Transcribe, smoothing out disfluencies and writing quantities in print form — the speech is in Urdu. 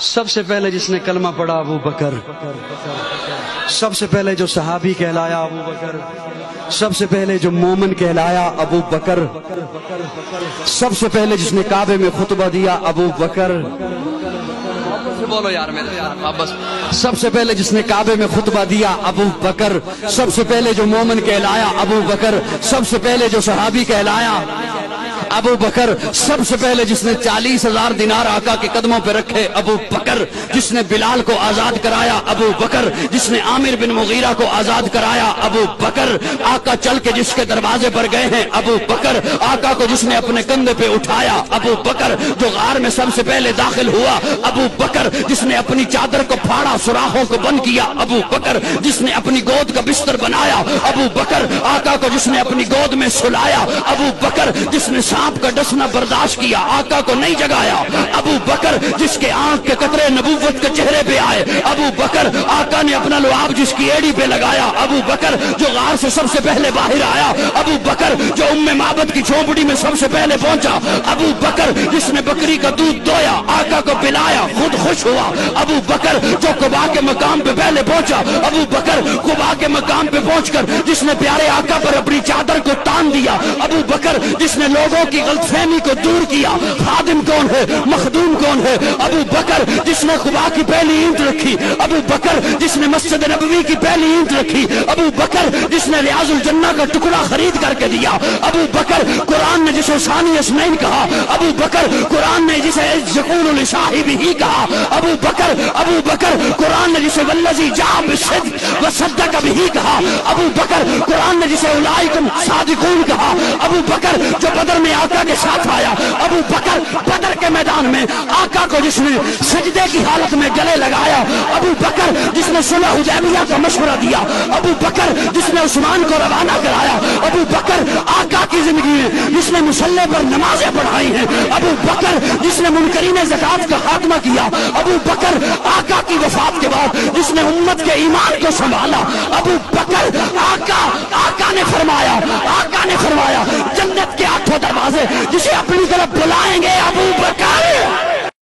سب سے پہلے جس نے کلمہ پڑھا ابو بکر، سب سے پہلے جو صحابی کہلایا ابو بکر، سب سے پہلے جو مومن کہلایا ابو بکر، سب سے پہلے جس نے کعبے میں خطبہ دیا ابو بکر، بولو یار میرے بس، سب سے پہلے جس نے کعبے میں خطبہ دیا ابو بکر، سب سے پہلے جو مومن کہلایا ابو بکر، سب سے پہلے جو صحابی کہلایا ابو بکر، سب سے پہلے جس نے 40,000 دینار آقا کے قدموں پہ رکھے ابو بکر، جس نے بلال کو آزاد کرایا ابو بکر، جس نے عامر بن مغیرہ کو آزاد کرایا ابو بکر، آقا چل کے جس کے دروازے پر گئے ہیں ابو بکر، آقا کو جس نے اپنے کندھے پہ اٹھایا ابو بکر، جو غار میں سب سے پہلے داخل ہوا ابو بکر، جس نے اپنی چادر کو پھاڑا سوراخوں کو بند کیا ابو بکر، جس نے اپنی گود کا بستر بنایا ابو بکر، آقا کو جس نے اپنی گود میں سلایا ابو بکر، جس نے سانپ کا ڈسنا برداشت کیا آقا کو نہیں جگایا ابو بکر، جس کے آنکھ کے قطرے نبوت کے چہرے پہ آئے ابو بکر، آقا نے اپنا لعاب جس کی ایڑی پہ لگایا ابو بکر، جو غار سے سب سے پہلے باہر آیا ابو بکر، جو ام معبد کی جھونپڑی میں سب سے پہلے پہنچا ابو بکر، جس نے بکری کا دودھ دویا آقا کو پلایا خود خوش ہوا ابو بکر، جو قباء کے مقام پہ پہلے پہنچا ابو بکر، قباء کے مقام پہ پہنچ کر جس نے پیارے آقا پر اپنی چادر کو تان دیا ابو بکر، جس نے لوگوں کی غلط فہمی کو دور کیا خادم کون ہے مخدوم کون ہے ابو بکر، جس نے قباء کی پہلی اینٹ رکھی ابو بکر، جس نے مسجد نبوی کی پہلی اینٹ رکھی ابو بکر، جس نے ریاض الجنہ کا ٹکڑا خرید کر کے دیا ابو بکر، قرآن نے جسے ثانی اسنین کہا ابو بکر، قرآن نے جسے یقول لصاحبہ کہا ابو بکر، ابو بکر، قرآن نے جسے والذی جاء بالصدق وصدق بہ کہا ابو بکر، قرآن نے جسے اولئک صادقون کہا ابو بکر، جو بدر میں آقا کے ساتھ آیا ابو بکر، بدر کے میدان میں آقا کو جس نے سجدے کی حالت میں گلے لگایا ابو بکر، جس نے صلح حدیبیہ کا مشورہ دیا ابو بکر، جس نے عثمان کو روانہ کرایا ابو بکر، آقا کی زندگی میں جس نے مصلی پر نمازیں پڑھائی ہیں ابو بکر، جس نے منکرین زکات کا خاتمہ کیا ابو بکر، آقا کی وفات کے بعد جس نے امت کے ایمان کو سنبھالا ابو بکر، آقا نے فرمایا جنت کے 8 دروازے جسے اپنی طرف بلائیں گے ابو بکر۔